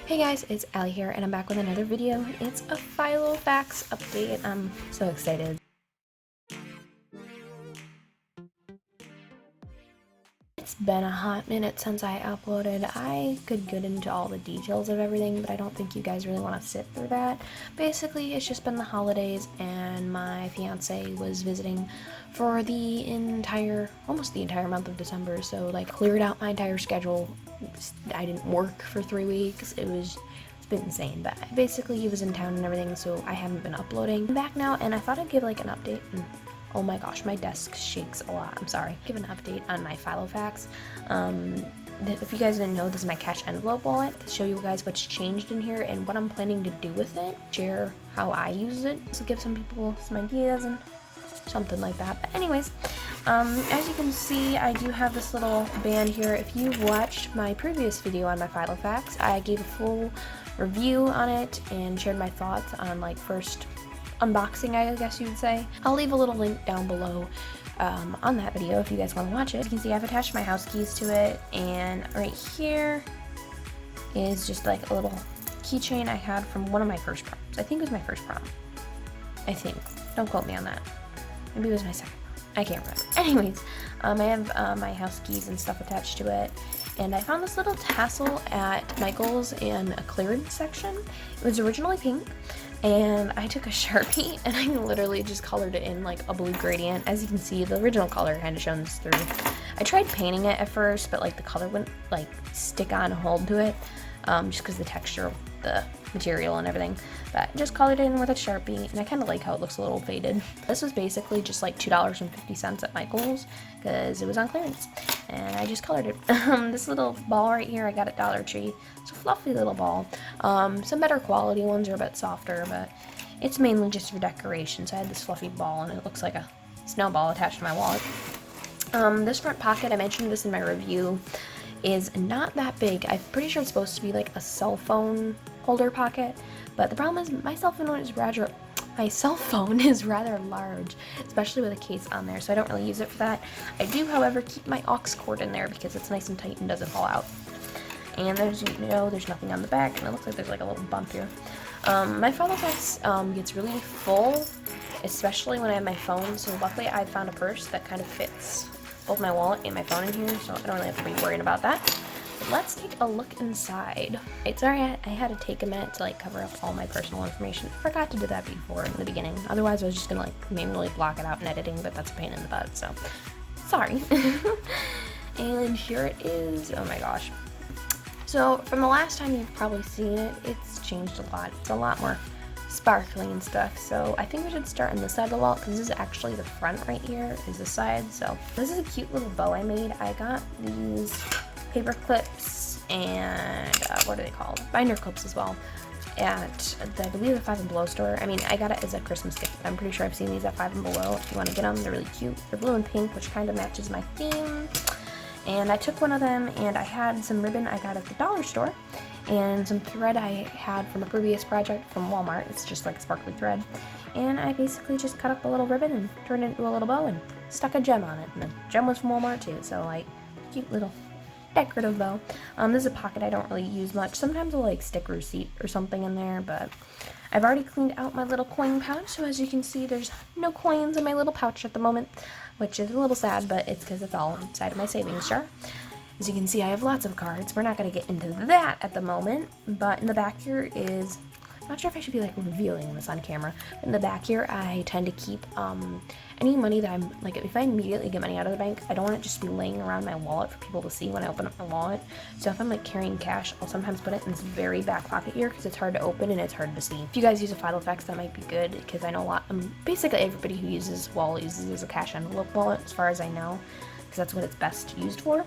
Hey guys, it's Allie here, and I'm back with another video. It's a Filofax update. I'm so excited. It's been a hot minute since I uploaded. I could get into all the details of everything, but I don't think you guys really want to sit through that. Basically, it's just been the holidays, and my fiance was visiting for almost the entire month of December, so like cleared out my entire schedule. I didn't work for 3 weeks. It's been insane, but basically he was in town and everything, so I haven't been uploading. I'm back now, and I thought I'd give like an update. Oh my gosh, my desk shakes a lot. I'm sorry. Give an update on my Filofax. If you guys didn't know, this is my cash envelope wallet to show you guys what's changed in here and what I'm planning to do with it. Share how I use it. So give some people some ideas and something like that. But anyways, as you can see, I do have this little band here. If you watched my previous video on my Filofax, I gave a full review on it and shared my thoughts on like first unboxing, I guess you would say. I'll leave a little link down below on that video if you guys want to watch it. As you can see, I've attached my house keys to it, and right here is just like a little keychain I had from one of my first proms. I think it was my first prom. I think. Don't quote me on that. Maybe it was my second. I can't remember. Anyways, I have my house keys and stuff attached to it, and I found this little tassel at Michael's in a clearance section. It was originally pink, and I took a Sharpie and I literally just colored it in like a blue gradient. As you can see, the original color kind of shows through. I tried painting it at first, but like the color wouldn't like stick on and hold to it, just because the texture of the material and everything. But just colored it in with a Sharpie, and I kind of like how it looks a little faded. This was basically just like $2.50 at Michael's because it was on clearance, and I just colored it. This little ball right here I got at Dollar Tree. It's a fluffy little ball. Some better quality ones are a bit softer, but it's mainly just for decoration. So I had this fluffy ball, and it looks like a snowball attached to my wallet. This front pocket, I mentioned this in my review, is not that big. I'm pretty sure it's supposed to be like a cell phone holder pocket, but the problem is my cell phone is rather large, especially with a case on there, so I don't really use it for that. I do, however, keep my aux cord in there because it's nice and tight and doesn't fall out. And there's nothing on the back, and it looks like there's like a little bump here. My Filofax gets really full, especially when I have my phone, so luckily I found a purse that kind of fits both my wallet and my phone in here, so I don't really have to be worried about that. But let's take a look inside. It's alright, I had to take a minute to like cover up all my personal information. I forgot to do that before in the beginning. Otherwise I was just gonna like manually block it out in editing, but that's a pain in the butt, so sorry. And here it is. Oh my gosh. So from the last time you've probably seen it, it's changed a lot. It's a lot more sparkly and stuff, so I think we should start on this side of the wallet because this is actually the front right here is this side. So this is a cute little bow I made. I got these paper clips and what are they called? Binder clips as well at I believe the 5 and Below store. I mean, I got it as a Christmas gift. I'm pretty sure I've seen these at 5 and Below. If you want to get them, they're really cute. They're blue and pink, which kind of matches my theme. And I took one of them, and I had some ribbon I got at the dollar store, and some thread I had from a previous project from Walmart. It's just like sparkly thread. And I basically just cut up a little ribbon and turned it into a little bow and stuck a gem on it. And the gem was from Walmart too, so like cute little decorative bow. This is a pocket I don't really use much. Sometimes I'll like stick a receipt or something in there, but I've already cleaned out my little coin pouch, so as you can see there's no coins in my little pouch at the moment, which is a little sad, but it's because it's all inside of my savings jar. As you can see, I have lots of cards. We're not going to get into that at the moment, but in the back here is, I'm not sure if I should be like revealing this on camera, but in the back here I tend to keep any money that I'm, like if I immediately get money out of the bank, I don't want it just to be laying around my wallet for people to see when I open up my wallet. So if I'm like carrying cash, I'll sometimes put it in this very back pocket here because it's hard to open and it's hard to see. If you guys use a Filofax, that might be good because I know basically everybody who uses wallet uses it as a cash envelope wallet as far as I know, because that's what it's best used for.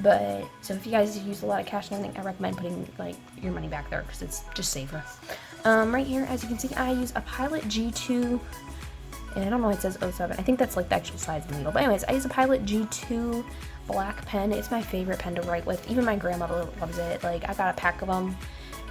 But so if you guys use a lot of cash and everything, I recommend putting like your money back there because it's just safer. Right here, as you can see, I use a Pilot G2, and I don't know why it says 07. I think that's like the actual size of the needle. But anyways, I use a Pilot G2 black pen. It's my favorite pen to write with. Even my grandmother loves it. Like I got a pack of them,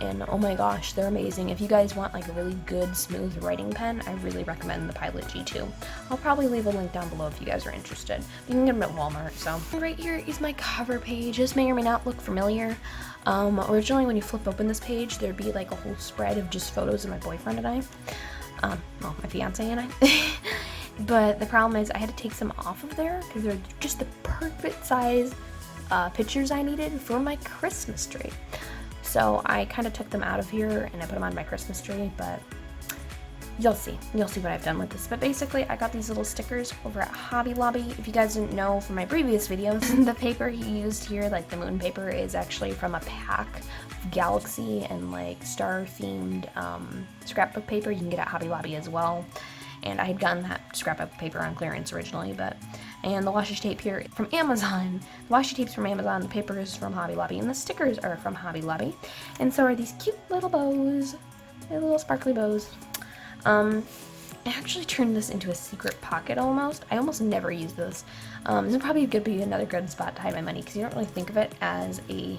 and oh my gosh, they're amazing. If you guys want like a really good, smooth writing pen, I really recommend the Pilot G2. I'll probably leave a link down below if you guys are interested. You can get them at Walmart, so. Right here is my cover page. This may or may not look familiar. Originally when you flip open this page, there'd be like a whole spread of just photos of my boyfriend and I. Well, my fiance and I. But the problem is I had to take some off of there because they're just the perfect size pictures I needed for my Christmas tree. So I kind of took them out of here and I put them on my Christmas tree, but you'll see what I've done with this. But basically I got these little stickers over at Hobby Lobby. If you guys didn't know from my previous videos, the paper he used here, like the moon paper, is actually from a pack of galaxy and like star themed scrapbook paper you can get at Hobby Lobby as well. And I had gotten that scrapbook paper on clearance originally, and the washi tape here from Amazon. The washi tape's from Amazon, the paper is from Hobby Lobby, and the stickers are from Hobby Lobby. And so are these cute little bows, little sparkly bows. I actually turned this into a secret pocket almost. I almost never use this. This is probably going to be another good spot to hide my money because you don't really think of it as a...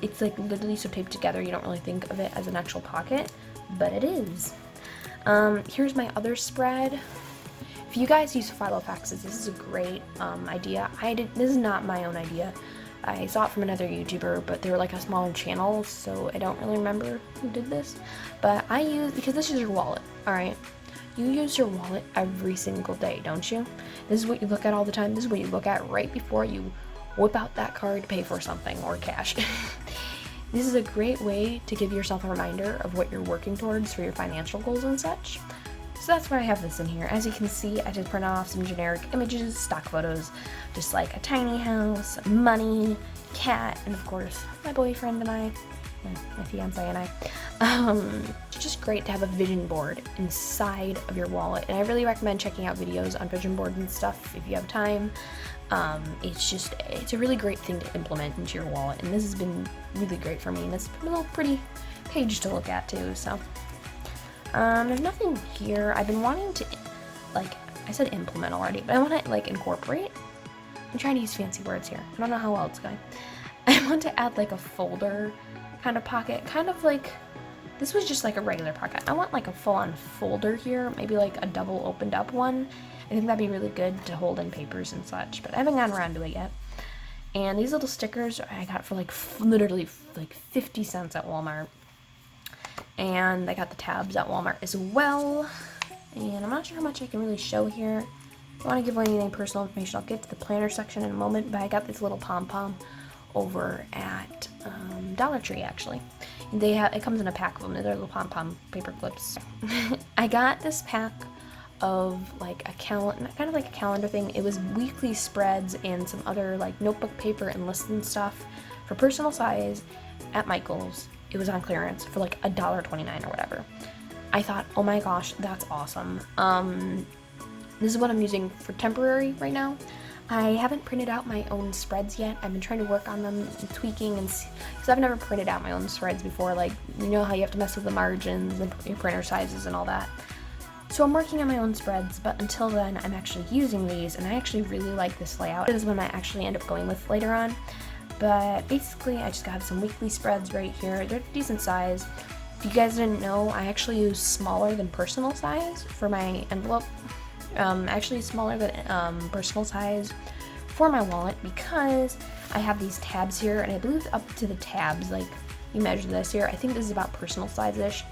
It's like literally so taped together, you don't really think of it as an actual pocket, but it is. Here's my other spread. If you guys use Filofaxes, this is a great idea. This is not my own idea. I saw it from another YouTuber, but they were like a smaller channel, so I don't really remember who did this. But because this is your wallet, alright? You use your wallet every single day, don't you? This is what you look at all the time. This is what you look at right before you whip out that card to pay for something or cash. This is a great way to give yourself a reminder of what you're working towards for your financial goals and such. So that's why I have this in here. As you can see, I just printed off some generic images, stock photos, just like a tiny house, money, cat, and of course, my boyfriend and I, my fiance and I. It's just great to have a vision board inside of your wallet, and I really recommend checking out videos on vision boards and stuff if you have time. It's a really great thing to implement into your wallet, and this has been really great for me, and it's a little pretty page to look at too, so. There's nothing here. I've been wanting to, like, I said implement already, but I want to, like, incorporate. I'm trying to use fancy words here. I don't know how well it's going. I want to add, like, a folder kind of pocket, kind of like, this was just like a regular pocket. I want, like, a full-on folder here, maybe, like, a double opened up one. I think that'd be really good to hold in papers and such, but I haven't gotten around to it yet. And these little stickers I got for, like, literally, like, 50 cents at Walmart. And I got the tabs at Walmart as well. And I'm not sure how much I can really show here. If I want to give away anything personal information, I'll get to the planner section in a moment. But I got this little pom-pom over at Dollar Tree, actually. It comes in a pack of them. They're little pom-pom paper clips. I got this pack of like a calendar, kind of like a calendar thing. It was weekly spreads and some other like notebook paper and lists and stuff for personal size at Michael's. It was on clearance for like $1.29 or whatever. I thought, oh my gosh, that's awesome. This is what I'm using for temporary right now. I haven't printed out my own spreads yet. I've been trying to work on them and tweaking, and because I've never printed out my own spreads before. Like, you know how you have to mess with the margins and your printer sizes and all that. So I'm working on my own spreads, but until then, I'm actually using these, and I actually really like this layout. This is one I actually end up going with later on. But basically, I just got some weekly spreads right here. They're decent size. If you guys didn't know, I actually use smaller than personal size for my envelope. Actually smaller than personal size for my wallet, because I have these tabs here, and I believe up to the tabs, like, you measure this here, I think this is about personal size-ish.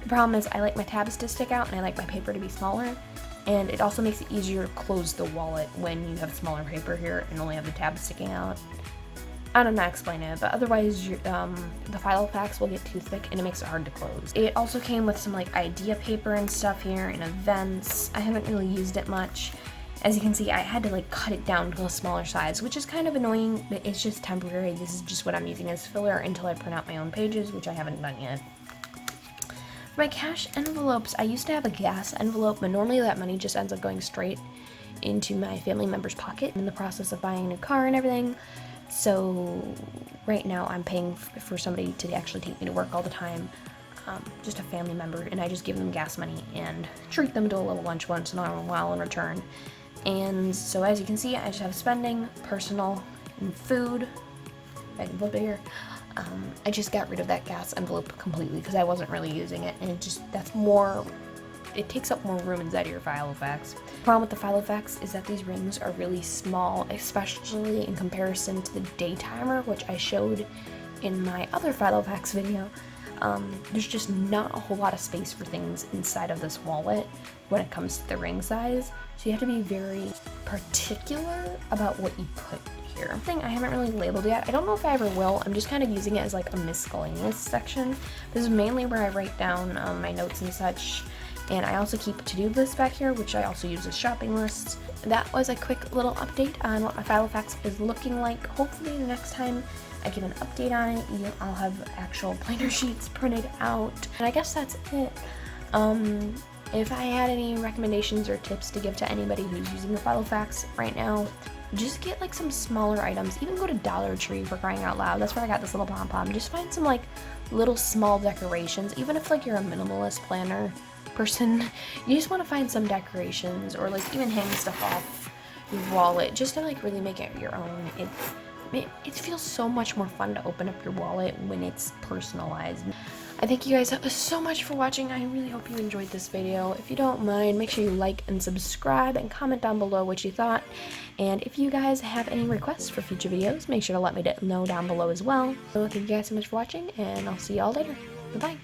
The problem is I like my tabs to stick out, and I like my paper to be smaller, and it also makes it easier to close the wallet when you have smaller paper here and only have the tabs sticking out. I don't know how to explain it, but otherwise the Filofax will get too thick and it makes it hard to close. It also came with some like idea paper and stuff here and events. I haven't really used it much. As you can see, I had to like cut it down to a smaller size, which is kind of annoying, but it's just temporary. This is just what I'm using as filler until I print out my own pages, which I haven't done yet. For my cash envelopes, I used to have a gas envelope, but normally that money just ends up going straight into my family member's pocket. I'm in the process of buying a new car and everything. So right now I'm paying for somebody to actually take me to work all the time, just a family member, and I just give them gas money and treat them to a little lunch once in a while in return. And so as you can see, I just have spending, personal, and food. I can flip it here. I just got rid of that gas envelope completely because I wasn't really using it, and it takes up more room inside of your Filofax. The problem with the Filofax is that these rings are really small, especially in comparison to the day timer, which I showed in my other Filofax video. There's just not a whole lot of space for things inside of this wallet when it comes to the ring size, so you have to be very particular about what you put here. Thing I haven't really labeled yet. I don't know if I ever will. I'm just kind of using it as like a miscellaneous section. This is mainly where I write down my notes and such. And I also keep to-do lists back here, which I also use as shopping lists. That was a quick little update on what my Filofax is looking like. Hopefully the next time I get an update on it, I'll have actual planner sheets printed out. And I guess that's it. If I had any recommendations or tips to give to anybody who's using the Filofax right now, just get like some smaller items. Even go to Dollar Tree, for crying out loud. That's where I got this little pom-pom. Just find some like little small decorations. Even if like you're a minimalist planner person, you just want to find some decorations, or like even hang stuff off your wallet just to like really make it your own. It feels so much more fun to open up your wallet when it's personalized. I thank you guys so much for watching. I really hope you enjoyed this video. If you don't mind, make sure you like and subscribe and comment down below what you thought. And if you guys have any requests for future videos, make sure to let me know down below as well. So thank you guys so much for watching, and I'll see y'all later. Goodbye.